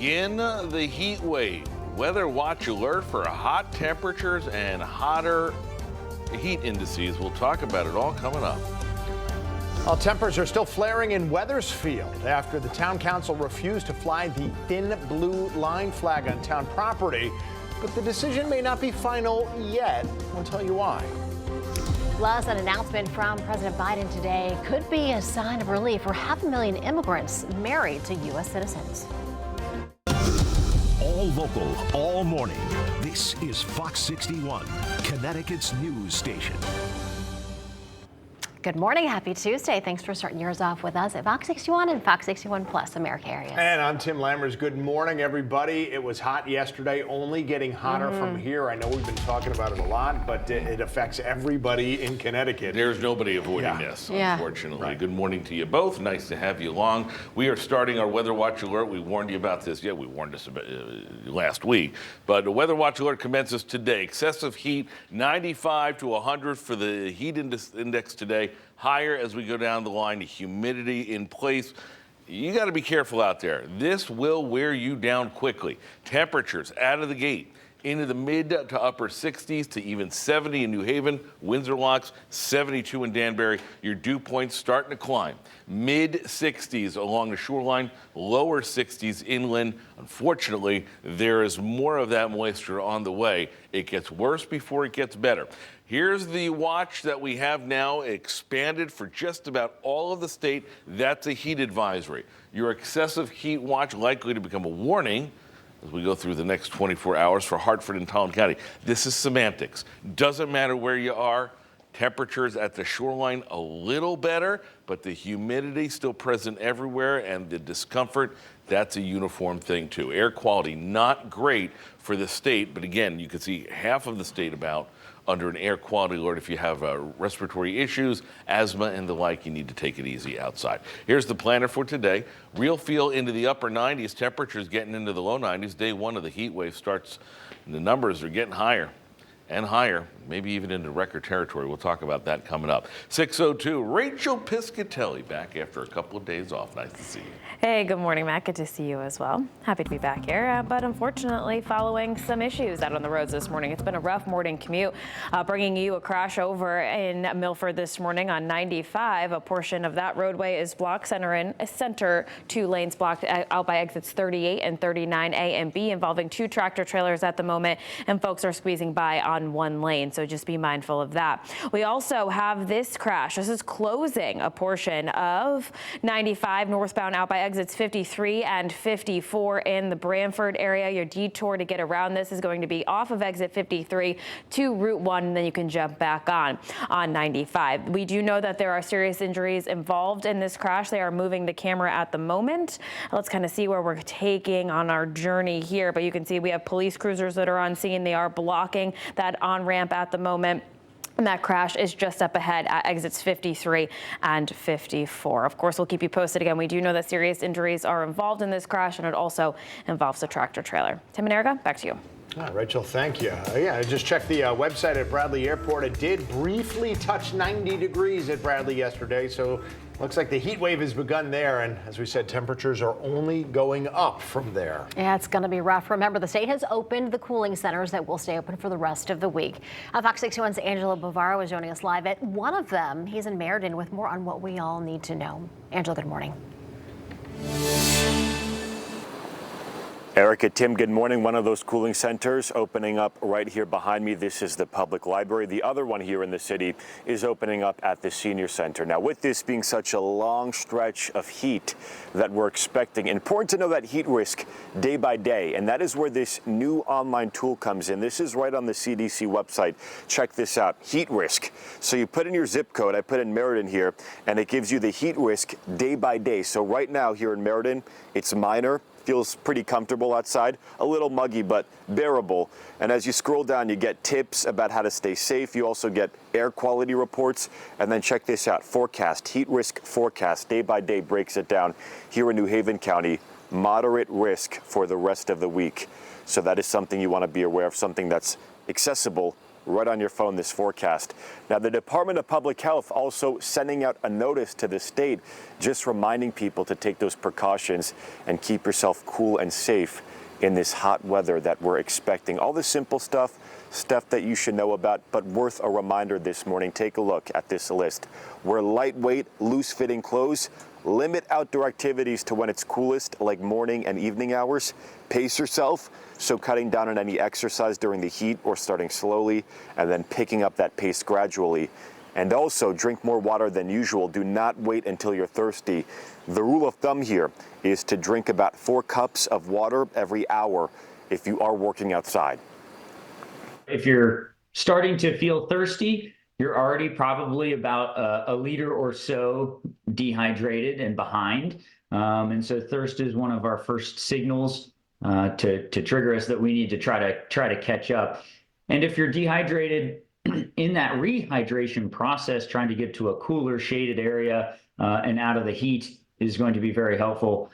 begin the heat wave. Weather watch alert for hot temperatures and hotter heat indices. We'll talk about it all coming up. Well, tempers are still flaring in Wethersfield after the town council refused to fly the thin blue line flag on town property. But the decision may not be final yet. We'll tell you why. Plus, an announcement from President Biden today could be a sign of relief for 500,000 immigrants married to U.S. citizens. All local, all morning. This is Fox 61, Connecticut's news station. Good morning. Happy Tuesday. Thanks for starting yours off with us at Fox 61 and Fox 61 Plus America Areas. And I'm Tim Lammers. Good morning, everybody. It was hot yesterday, only getting hotter from here. I know we've been talking about it a lot, but it affects everybody in Connecticut. There's nobody avoiding this, unfortunately. Right. Good morning to you both. Nice to have you along. We are starting our Weather Watch Alert. We warned you about this. Yeah, we warned us about last week. But the Weather Watch Alert commences today. Excessive heat, 95 to 100 for the heat index today. Higher as we go down the line, the humidity in place. You got to be careful out there. This will wear you down quickly. Temperatures out of the gate into the mid to upper 60s to even 70 in New Haven, Windsor Locks, 72 in Danbury. Your dew points starting to climb. Mid 60s along the shoreline, lower 60s inland. Unfortunately, there is more of that moisture on the way. It gets worse before it gets better. Here's the watch that we have now expanded for just about all of the state. That's a heat advisory. Your excessive heat watch likely to become a warning as we go through the next 24 hours for Hartford and Talon County. This is semantics. Doesn't matter where you are. Temperatures at the shoreline a little better, but the humidity still present everywhere, and the discomfort, that's a uniform thing too. Air quality not great for the state, but again, you can see half of the state about under an air quality alert. If you have respiratory issues, asthma and the like, you need to take it easy outside. Here's the planner for today. Real feel into the upper 90s, temperatures getting into the low 90s. Day one of the heat wave starts, and the numbers are getting higher and higher, maybe even into record territory. We'll talk about that coming up. 6:02, Rachel Piscatelli back after a couple of days off. Nice to see you. Hey, good morning, Matt. Good to see you as well. Happy to be back here, but unfortunately following some issues out on the roads this morning. It's been a rough morning commute, bringing you a crash over in Milford this morning on 95. A portion of that roadway is blocked, center 2 lanes blocked out by exits 38 and 39A and B, involving 2 tractor trailers at the moment, and folks are squeezing by on 1 lane, so just be mindful of that. We also have this crash. This is closing a portion of 95 northbound out by exits 53 and 54 in the Branford area. Your detour to get around this is going to be off of exit 53 to Route 1, and then you can jump back on 95. We do know that there are serious injuries involved in this crash. They are moving the camera at the moment. Let's kind of see where we're taking on our journey here, but you can see we have police cruisers that are on scene. They are blocking that on-ramp at the moment. And that crash is just up ahead at exits 53 and 54. Of course, we'll keep you posted. Again, we do know that serious injuries are involved in this crash, and it also involves a tractor trailer. Tim and Erica, back to you. Rachel, thank you. I just checked the website at Bradley Airport. It did briefly touch 90 degrees at Bradley yesterday, so looks like the heat wave has begun there, and as we said, temperatures are only going up from there. Yeah, it's going to be rough. Remember, the state has opened the cooling centers that will stay open for the rest of the week. Fox 61's Angela Bavaro is joining us live at one of them. He's in Meriden with more on what we all need to know. Angela, good morning. Erica, Tim, good morning. One of those cooling centers opening up right here behind me. This is the public library. The other one here in the city is opening up at the senior center. Now, with this being such a long stretch of heat that we're expecting, important to know that heat risk day by day, and that is where this new online tool comes in. This is right on the CDC website. Check this out, heat risk. So you put in your zip code, I put in Meriden here, and it gives you the heat risk day by day. So right now here in Meriden, it's minor. Feels pretty comfortable outside, a little muggy, but bearable. And as you scroll down, you get tips about how to stay safe. You also get air quality reports. And then check this out, forecast, heat risk forecast, day by day breaks it down. Here in New Haven County, moderate risk for the rest of the week. So that is something you want to be aware of, something that's accessible right on your phone, this forecast. Now, the Department of Public Health also sending out a notice to the state, just reminding people to take those precautions and keep yourself cool and safe in this hot weather that we're expecting. All the simple stuff that you should know about, but worth a reminder this morning. Take a look at this list. Wear lightweight, loose-fitting clothes. Limit outdoor activities to when it's coolest, like morning and evening hours. Pace yourself, so cutting down on any exercise during the heat or starting slowly and then picking up that pace gradually. And also drink more water than usual. Do not wait until you're thirsty. The rule of thumb here is to drink about 4 cups of water every hour if you are working outside. If you're starting to feel thirsty, you're already probably about a liter or so dehydrated and behind. And so thirst is one of our first signals to trigger us that we need to try to catch up. And if you're dehydrated in that rehydration process, trying to get to a cooler shaded area and out of the heat is going to be very helpful.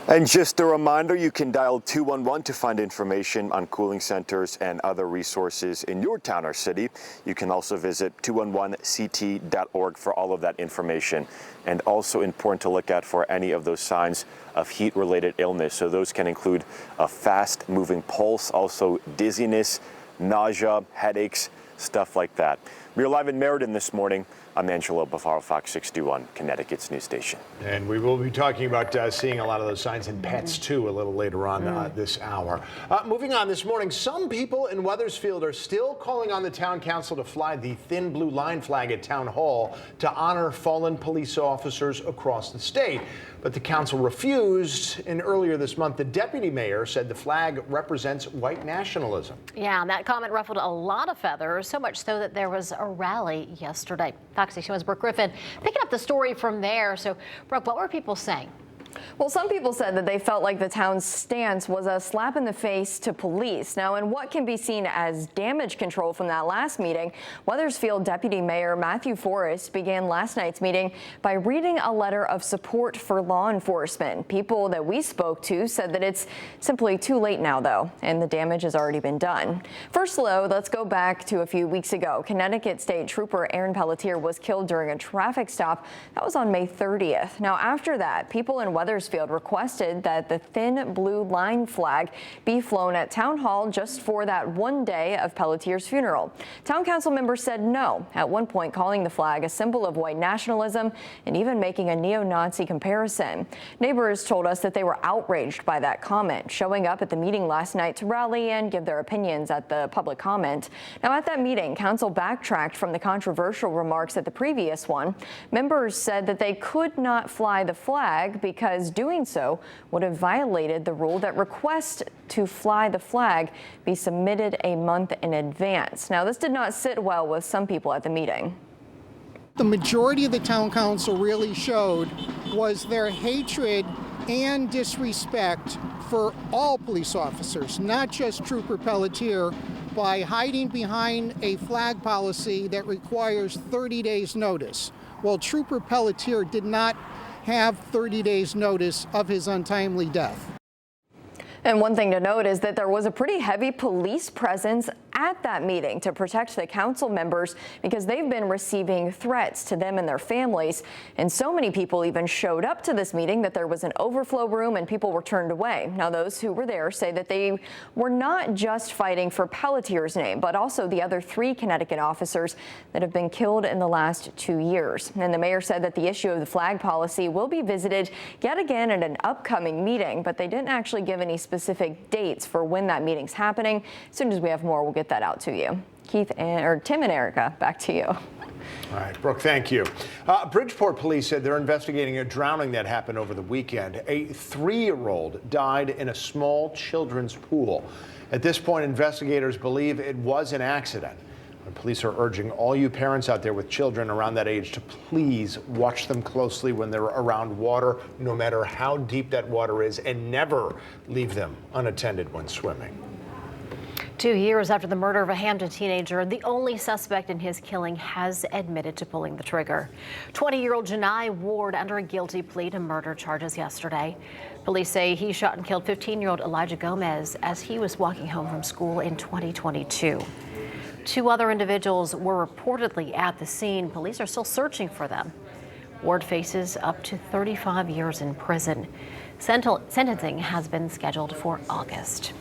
And just a reminder, you can dial 211 to find information on cooling centers and other resources in your town or city. You can also visit 211ct.org for all of that information. And also important to look out for any of those signs of heat-related illness. So those can include a fast-moving pulse, also dizziness, nausea, headaches, stuff like that. We're live in Meriden this morning. I'm Angelo Bavaro, Fox 61, Connecticut's news station. And we will be talking about seeing a lot of those signs in pets, too, a little later on this hour. Moving on this morning, some people in Wethersfield are still calling on the town council to fly the thin blue line flag at Town Hall to honor fallen police officers across the state. But the council refused, and earlier this month, the deputy mayor said the flag represents white nationalism. Yeah, and that comment ruffled a lot of feathers, so much so that there was a rally yesterday. Fox 61's Brooke Griffin picking up the story from there. So, Brooke, what were people saying? Well, some people said that they felt like the town's stance was a slap in the face to police. Now, in what can be seen as damage control from that last meeting, Wethersfield Deputy Mayor Matthew Forrest began last night's meeting by reading a letter of support for law enforcement. People that we spoke to said that it's simply too late now, though, and the damage has already been done. First, though, let's go back to a few weeks ago. Connecticut State Trooper Aaron Pelletier was killed during a traffic stop. That was on May 30th. Now, after that, people in Wethersfield requested that the thin blue line flag be flown at Town Hall just for that one day of Pelletier's funeral. Town council members said no, at one point calling the flag a symbol of white nationalism and even making a neo-Nazi comparison. Neighbors told us that they were outraged by that comment, showing up at the meeting last night to rally and give their opinions at the public comment. Now, at that meeting, council backtracked from the controversial remarks at the previous one. Members said that they could not fly the flag because doing so would have violated the rule that requests to fly the flag be submitted a month in advance. Now, this did not sit well with some people at the meeting. The majority of the town council really showed was their hatred and disrespect for all police officers, not just Trooper Pelletier, by hiding behind a flag policy that requires 30 days notice. Well, Trooper Pelletier did not have 30 days notice of his untimely death. And one thing to note is that there was a pretty heavy police presence at that meeting to protect the council members because they've been receiving threats to them and their families. And so many people even showed up to this meeting that there was an overflow room and people were turned away. Now, those who were there say that they were not just fighting for Pelletier's name, but also the other 3 Connecticut officers that have been killed in the last 2 years. And the mayor said that the issue of the flag policy will be visited yet again at an upcoming meeting, but they didn't actually give any specific dates for when that meeting's happening. As soon as we have more, we'll get that out to you. Tim and Erica, back to you. All right, Brooke, thank you. Bridgeport police said they're investigating a drowning that happened over the weekend. A 3-year-old died in a small children's pool. At this point, investigators believe it was an accident. Police are urging all you parents out there with children around that age to please watch them closely when they're around water, no matter how deep that water is, and never leave them unattended when swimming. 2 years after the murder of a Hampton teenager, the only suspect in his killing has admitted to pulling the trigger. 20-year-old Janai Ward under a guilty plea to murder charges yesterday. Police say he shot and killed 15-year-old Elijah Gomez as he was walking home from school in 2022. 2 other individuals were reportedly at the scene. Police are still searching for them. Ward faces up to 35 years in prison. Sentencing has been scheduled for August.